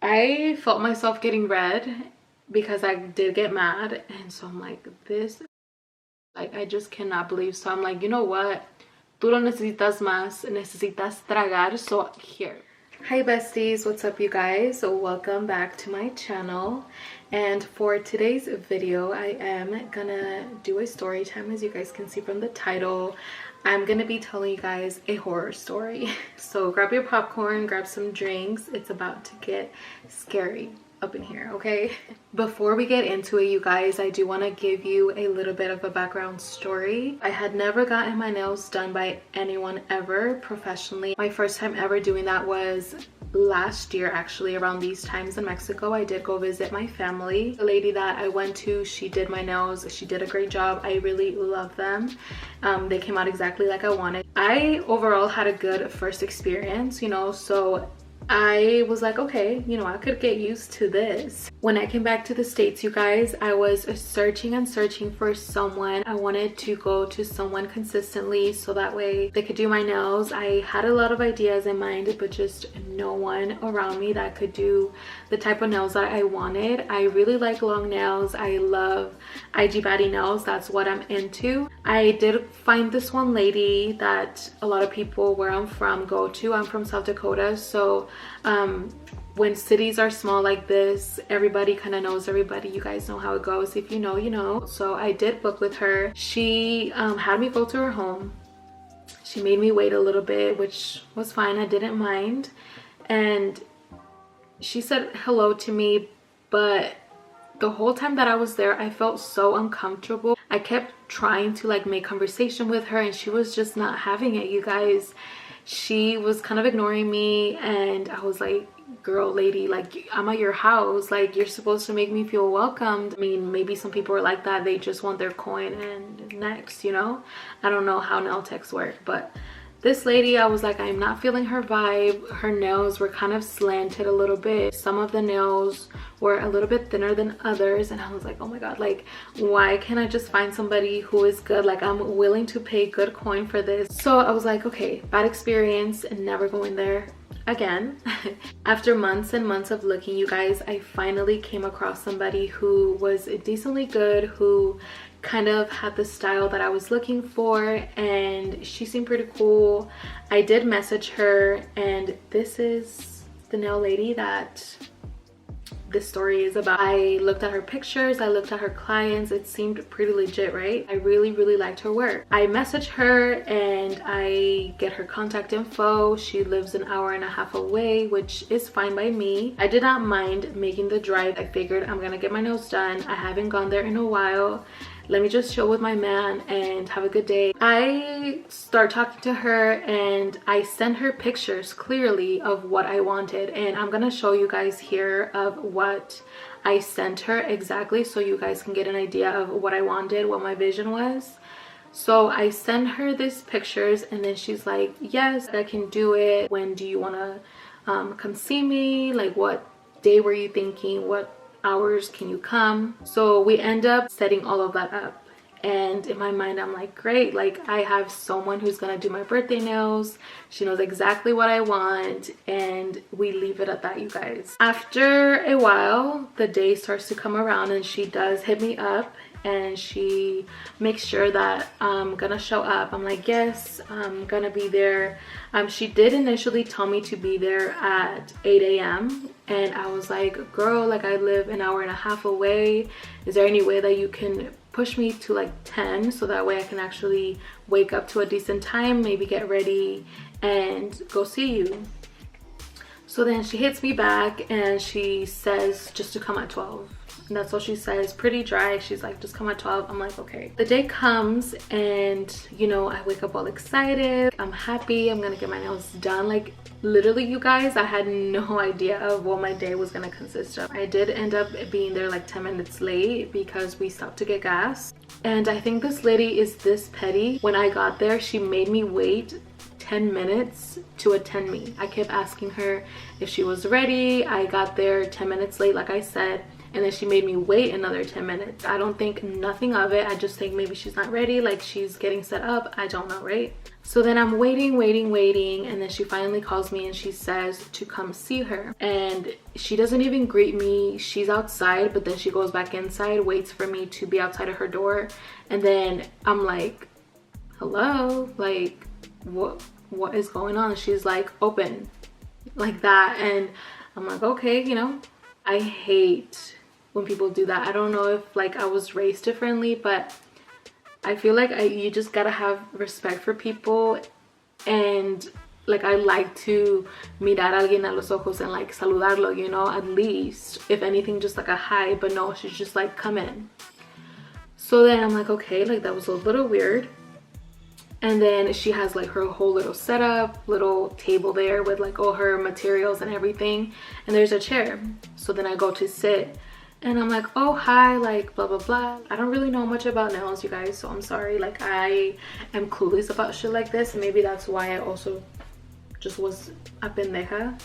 I felt myself getting red because I did get mad, and so I'm like, this, like, I just cannot believe. So I'm like, you know what, tú lo necesitas más, necesitas tragar, so here. Hi besties, what's up you guys? So welcome back to my channel, and for today's video I am gonna do a story time. As you guys can see from the title, I'm gonna be telling you guys a horror story. So grab your popcorn, grab some drinks, it's about to get scary up in here, okay? Before we get into it, you guys, I do want to give you a little bit of a background story. I had never gotten my nails done by anyone ever professionally. My first time ever doing that was last year, actually, around these times in Mexico. I did go visit my family. The lady that I went to, she did my nails. She did a great job. I really love them. They came out exactly like I wanted. I overall had a good first experience, you know, so I was like, okay, you know, I could get used to this. When I came back to the States, you guys, I was searching and searching for someone. I wanted to go to someone consistently so that way they could do my nails. I had a lot of ideas in mind, but just no one around me that could do the type of nails that I wanted. I really like long nails. I love IG body nails. That's what I'm into. I did find this one lady that a lot of people where I'm from go to. I'm from South Dakota, so when cities are small like this, everybody kind of knows everybody. You guys know how it goes. If you know, you know. So I did book with her. She had me go to her home. She made me wait a little bit, which was fine. I didn't mind. And she said hello to me, but the whole time that I was there, I felt so uncomfortable. I kept trying to like make conversation with her, and she was just not having it, you guys. She was kind of ignoring me, and I was like, girl, lady, like, I'm at your house, like, you're supposed to make me feel welcomed. I mean, maybe some people are like that. They just want their coin and next, you know. I don't know how nail techs work, but this lady, I was like, I'm not feeling her vibe. Her nails were kind of slanted a little bit. Some of the nails were a little bit thinner than others, and I was like, oh my god, like, why can't I just find somebody who is good? Like, I'm willing to pay good coin for this. So I was like, okay, bad experience and never going there again. After months and months of looking, you guys, I finally came across somebody who was decently good, who kind of had the style that I was looking for, and she seemed pretty cool. I did message her, and this is the nail lady that this story is about. I looked at her pictures, I looked at her clients. It seemed pretty legit, right? I really liked her work. I messaged her and I get her contact info. She lives an hour and a half away, which is fine by me. I did not mind making the drive. I figured I'm gonna get my nails done. I haven't gone there in a while. Let me just chill with my man and have a good day. I start talking to her, and I send her pictures clearly of what I wanted, and I'm gonna show you guys here of what I sent her exactly, so you guys can get an idea of what I wanted, what my vision was. So I send her these pictures, and then she's like, yes, I can do it. When do you want to come see me? Like, what day were you thinking? What hours can you come? So we end up setting all of that up, and in my mind I'm like, great, like, I have someone who's gonna do my birthday nails. She knows exactly what I want, and we leave it at that, you guys. After a while, the day starts to come around, and she does hit me up, and she makes sure that I'm gonna show up. I'm like, yes, I'm gonna be there. She did initially tell me to be there at 8 a.m. and I was like, girl, like, I live an hour and a half away. Is there any way that you can push me to like 10 so that way I can actually wake up to a decent time, maybe get ready and go see you? So then she hits me back and she says just to come at 12. And that's what she says, pretty dry. She's like, just come at 12. I'm like, okay. The day comes, and you know, I wake up all excited. I'm happy. I'm gonna get my nails done. Like, literally, you guys, I had no idea of what my day was gonna consist of. I did end up being there like 10 minutes late because we stopped to get gas. And I think this lady is this petty. When I got there, she made me wait 10 minutes to attend me. I kept asking her if she was ready. I got there 10 minutes late, like I said, and then she made me wait another 10 minutes. I don't think nothing of it. I just think maybe she's not ready, like she's getting set up. I don't know, right? So then I'm waiting, and then she finally calls me and she says to come see her. And she doesn't even greet me. She's outside, but then she goes back inside, waits for me to be outside of her door. And then I'm like, hello? Like, what is going on? She's like, open, like that. And I'm like, okay, you know. I hate when people do that. I don't know if like I was raised differently, but I feel like you just gotta have respect for people. And like I like to mirar a alguien a los ojos and like saludarlo, you know, at least, if anything, just like a hi. But no, she's just like, come in. So then I'm like, okay, like that was a little weird. And then she has like her whole little setup, little table there with like all her materials and everything, and there's a chair. So then I go to sit and I'm like, oh hi, like blah blah blah. I don't really know much about nails, you guys, so I'm sorry. Like I am clueless about shit like this, and maybe that's why I also just was a pendeja.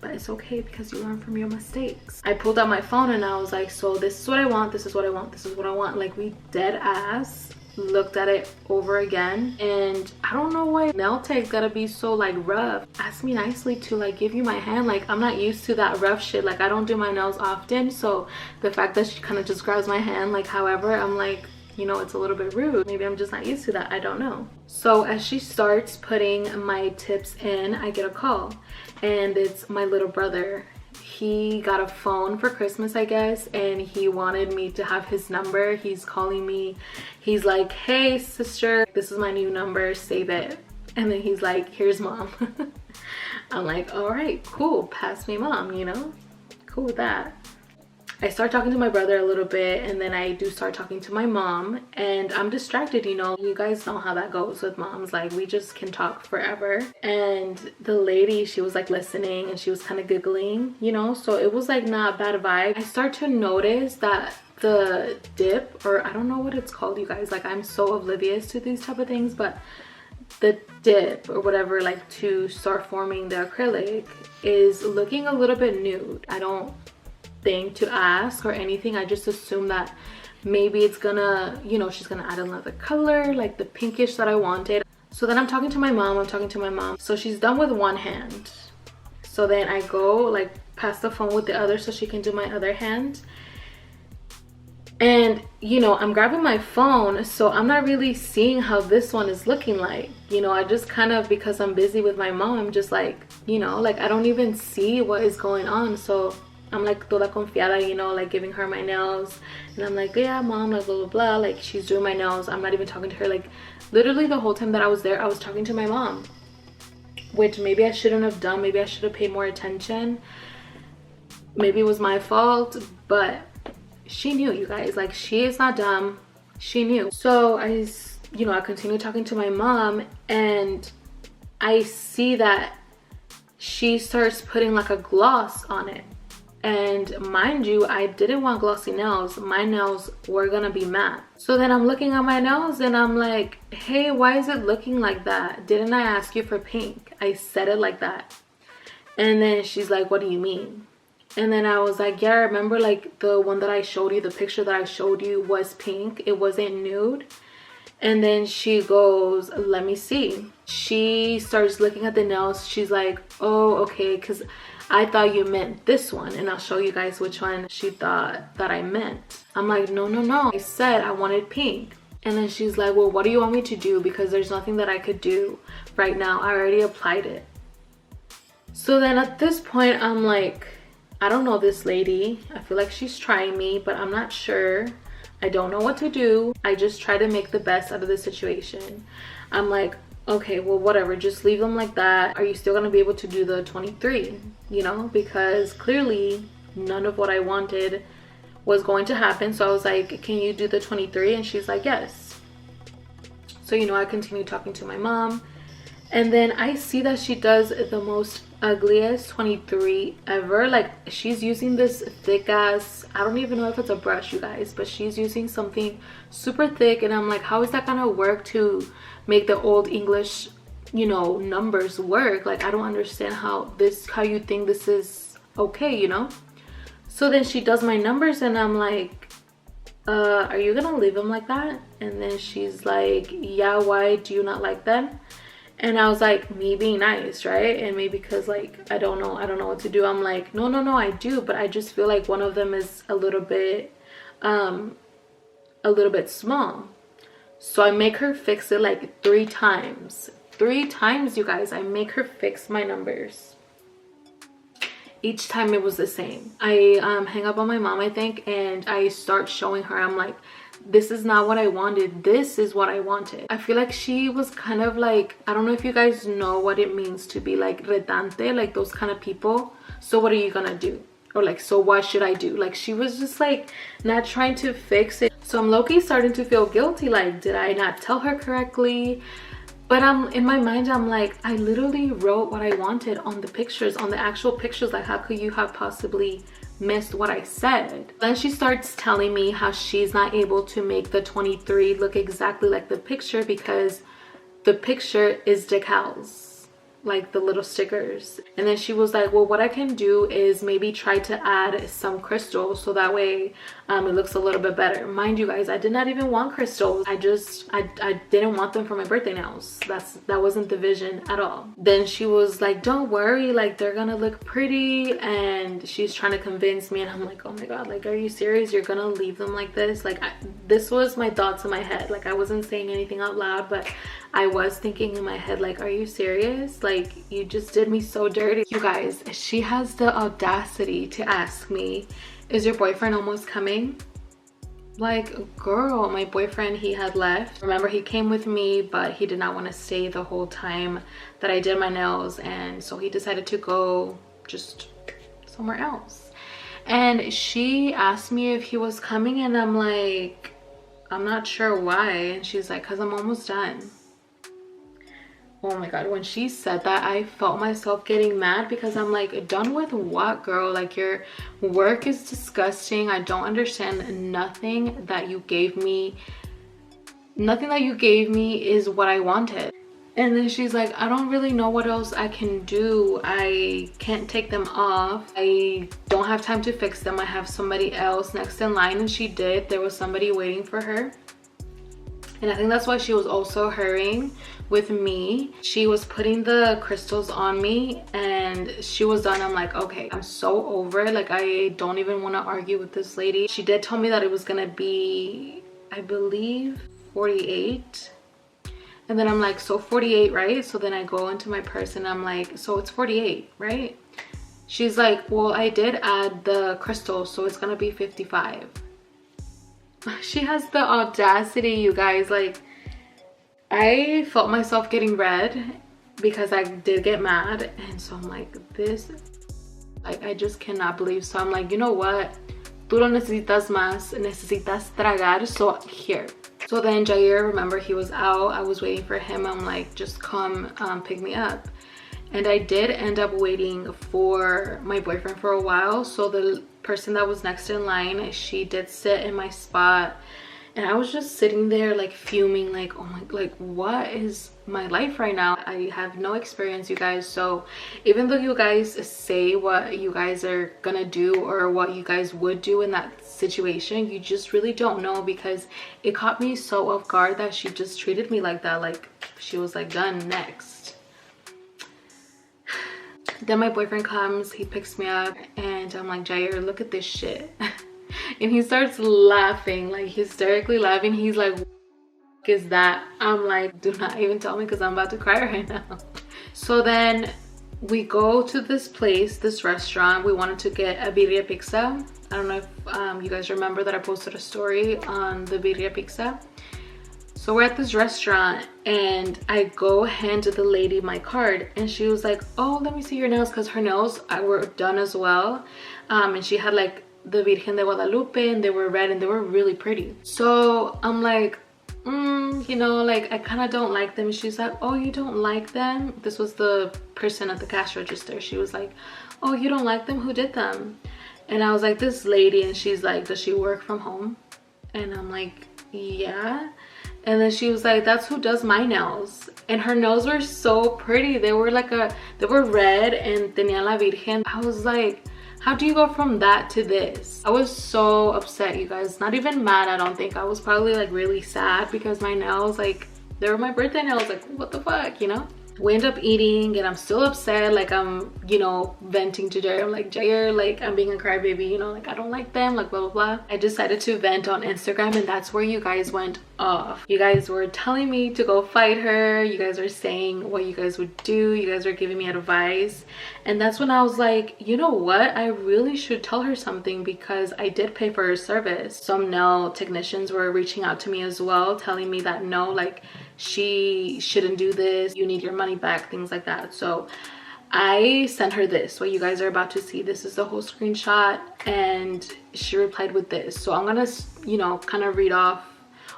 But it's okay because you learn from your mistakes. I pulled out my phone and I was like, so this is what I want, this is what I want, this is what I want. Like we dead ass looked at it over again. And I don't know why nail tech's gotta be so like rough. Ask me nicely to like give you my hand. Like I'm not used to that rough shit. Like I don't do my nails often, so the fact that she kind of just grabs my hand like however, I'm like, you know, it's a little bit rude. Maybe I'm just not used to that, I don't know. So as she starts putting my tips in, I get a call, and it's my little brother. He got a phone for Christmas, I guess, and he wanted me to have his number. He's calling me. He's like, hey sister, this is my new number, save it. And then he's like, here's mom. I'm like, all right, cool, pass me mom, you know, cool with that. I start talking to my brother a little bit, and then I do start talking to my mom, and I'm distracted, you know. You guys know how that goes with moms. Like we just can talk forever. And the lady, she was like listening and she was kind of giggling, you know, so it was like not bad vibe. I start to notice that the dip, or I don't know what it's called, you guys, like I'm so oblivious to these type of things, but the dip or whatever, like to start forming the acrylic, is looking a little bit nude. I don't think to ask or anything. I just assume that maybe it's gonna, you know, she's gonna add another color, like the pinkish that I wanted. So then I'm talking to my mom. So she's done with one hand. So then I go like past the phone with the other so she can do my other hand. And you know, I'm grabbing my phone, so I'm not really seeing how this one is looking like. You know, I just kind of, because I'm busy with my mom, I'm just like, you know, like I don't even see what is going on. So I'm like toda confiada, you know, like giving her my nails, and I'm like, yeah mom, like blah blah blah, like she's doing my nails. I'm not even talking to her. Like literally the whole time that I was there, I was talking to my mom, which maybe I shouldn't have done. Maybe I should have paid more attention. Maybe it was my fault, but she knew, you guys. Like she is not dumb, she knew. So I continue talking to my mom, and I see that she starts putting like a gloss on it. And mind you, I didn't want glossy nails. My nails were gonna be matte. So then I'm looking at my nails and I'm like, hey, why is it looking like that? Didn't I ask you for pink? I said it like that. And then she's like, what do you mean? And then I was like, yeah, remember like the one that I showed you, the picture that I showed you was pink. It wasn't nude. And then she goes, let me see. She starts looking at the nails. She's like, oh, okay, because I thought you meant this one, and I'll show you guys which one she thought that I meant. I'm like, no, I said I wanted pink. And then she's like, well, what do you want me to do? Because there's nothing that I could do right now. I already applied it. So then at this point, I'm like, I don't know this lady. I feel like she's trying me, but I'm not sure. I don't know what to do. I just try to make the best out of the situation. I'm like, okay, well, whatever, just leave them like that. Are you still gonna be able to do the 23? You know, because clearly none of what I wanted was going to happen. So I was like, can you do the 23? And she's like, yes. So, you know, I continue talking to my mom, and then I see that she does the most ugliest 23 ever. Like she's using this thick ass, I don't even know if it's a brush, you guys, but she's using something super thick, and I'm like, how is that gonna work to make the old English, you know, numbers work? Like I don't understand how you think this is okay, you know. So then she does my numbers and I'm like, are you gonna leave them like that? And then she's like, yeah, why do you not like them? And I was like, me being nice, right? And maybe because like I don't know what to do. I'm like, no, I do, but I just feel like one of them is a little bit small. So I make her fix it like 3 times. 3 times, you guys. I make her fix my numbers. Each time it was the same. I hang up on my mom, I think, and I start showing her. I'm like, this is not what I wanted. This is what I wanted. I feel like she was kind of like, I don't know if you guys know what it means to be like retante, like those kind of people. So what are you gonna do? Or like, so what should I do? Like, she was just like not trying to fix it. So I'm low-key starting to feel guilty. Like, did I not tell her correctly? But in my mind, I'm like, I literally wrote what I wanted on the pictures, on the actual pictures. Like, how could you have possibly missed what I said? Then she starts telling me how she's not able to make the 23 look exactly like the picture because the picture is decals, like the little stickers. And then she was like, well, what I can do is maybe try to add some crystals so that way it looks a little bit better. Mind you guys, I did not even want crystals. I didn't want them for my birthday nails. That wasn't the vision at all. Then she was like, don't worry, like they're gonna look pretty. And she's trying to convince me, and I'm like, oh my god, like, are you serious? You're gonna leave them like this? Like, this was my thoughts in my head. Like, I wasn't saying anything out loud, but I was thinking in my head, like, are you serious? Like, you just did me so dirty. You guys, she has the audacity to ask me, is your boyfriend almost coming? Like, girl, my boyfriend, he had left. Remember, he came with me, but he did not want to stay the whole time that I did my nails. And so he decided to go just somewhere else. And she asked me if he was coming, and I'm like, I'm not sure why. And she's like, because I'm almost done. Oh my god, when she said that, I felt myself getting mad because I'm like, done with what, girl? Like, your work is disgusting. I don't understand. Nothing that you gave me is what I wanted. And then she's like, I don't really know what else I can do. I can't take them off. I don't have time to fix them. I have somebody else next in line. And she did. There was somebody waiting for her. And I think that's why she was also hurrying with me. She was putting the crystals on me and she was done. I'm like, okay, I'm so over it. Like, I don't even want to argue with this lady. She did tell me that it was gonna be, I believe, 48. And then I'm like, so 48, right? So then I go into my purse and I'm like, so it's 48, right? She's like, well, I did add the crystals, so it's gonna be 55. She has the audacity, you guys. Like, I felt myself getting red because I did get mad. And so I'm like, this, like, I just cannot believe. So I'm like, you know what? Tú lo necesitas más, necesitas tragar, so here. So then Jair, remember, he was out. I was waiting for him. I'm like, just come pick me up. And I did end up waiting for my boyfriend for a while. So the person that was next in line, she did sit in my spot. And I was just sitting there like fuming, like, oh my, like, what is my life right now? I have no experience, you guys. So even though you guys say what you guys are gonna do or what you guys would do in that situation, you just really don't know, because it caught me so off guard that she just treated me like that. Like, she was like, done, next. Then my boyfriend comes, he picks me up, and I'm like, Jair, look at this shit. And he starts laughing, like hysterically laughing. He's like, what is that? I'm like, do not even tell me, because I'm about to cry right now. So then we go to this place, this restaurant. We wanted to get a birria pizza. I don't know if you guys remember that I posted a story on the birria pizza. So we're at this restaurant and I go hand the lady my card, and she was like, oh, let me see your nails, because her nails were done as well. And she had like the Virgen de Guadalupe, and they were red and they were really pretty. So I'm like, you know, like, I kind of don't like them. She's like, oh, you don't like them? This was the person at the cash register. She was like, oh, you don't like them? Who did them? And I was like, this lady. And she's like, does she work from home? And I'm like, yeah. And then she was like, that's who does my nails. And her nails were so pretty. They were like they were red and tenía la Virgen. I was like, How do you go from that to this? I was so upset, you guys. Not even mad, I don't think. I was probably like really sad because my nails, like, they were my birthday nails. Like, what the fuck, you know? We end up eating and I'm still upset. Like, I'm, you know, venting to Jair. I'm like, Jair, like, I'm being a crybaby, you know, like, I don't like them, like, blah blah blah. I decided to vent on Instagram, and that's where you guys went off. You guys were telling me to go fight her. You guys were saying what you guys would do. You guys were giving me advice, and that's when I was like, you know what, I really should tell her something, because I did pay for her service. Some nail technicians were reaching out to me as well, telling me that no, like, she shouldn't do this, you need your money back, things like that. So I sent her this, what you guys are about to see. This is the whole screenshot, and she replied with this. So I'm gonna, you know, kind of read off,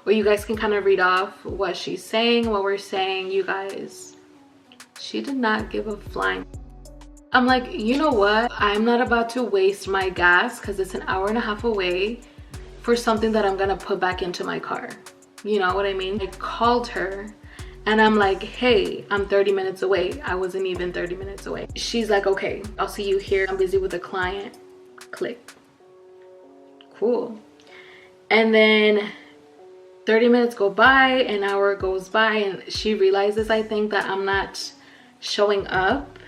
or you guys can kind of read off what she's saying, what we're saying. You guys, she did not give a flying. I'm like, you know what, I'm not about to waste my gas, because it's an hour and a half away, for something that I'm gonna put back into my car. You know what I mean? I called her and I'm like, hey, I'm 30 minutes away. I wasn't even 30 minutes away. She's like, okay, I'll see you here. I'm busy with a client. Click. Cool. And then 30 minutes go by, an hour goes by, and she realizes, I think, that I'm not showing up.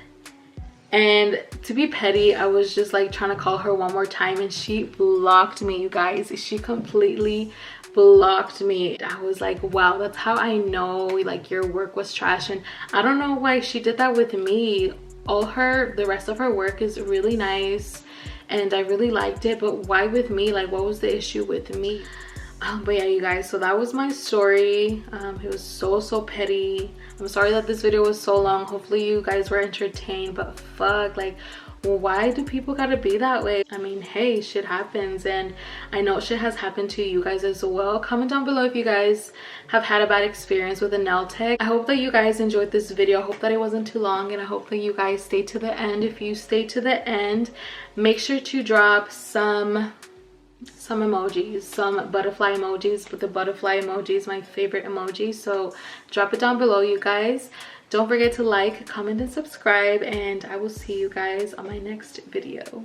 And to be petty, I was just like trying to call her one more time, and she blocked me, you guys. She completely blocked me. I was like, wow, that's how I know, like, your work was trash. And I don't know why she did that with me. The rest of her work is really nice and I really liked it, but why with me? Like, what was the issue with me? But yeah, you guys, so that was my story. It was so petty. I'm sorry that this video was so long. Hopefully you guys were entertained, but fuck, like, why do people gotta be that way? I mean, hey, shit happens, and I know shit has happened to you guys as well. Comment down below if you guys have had a bad experience with a nail tech. I hope that you guys enjoyed this video. I hope that it wasn't too long, and I hope that you guys stay to the end. If you stay to the end, make sure to drop some emojis, some butterfly emojis. But the butterfly emoji is my favorite emoji, so drop it down below, you guys. Don't forget to like, comment, and subscribe, and I will see you guys on my next video.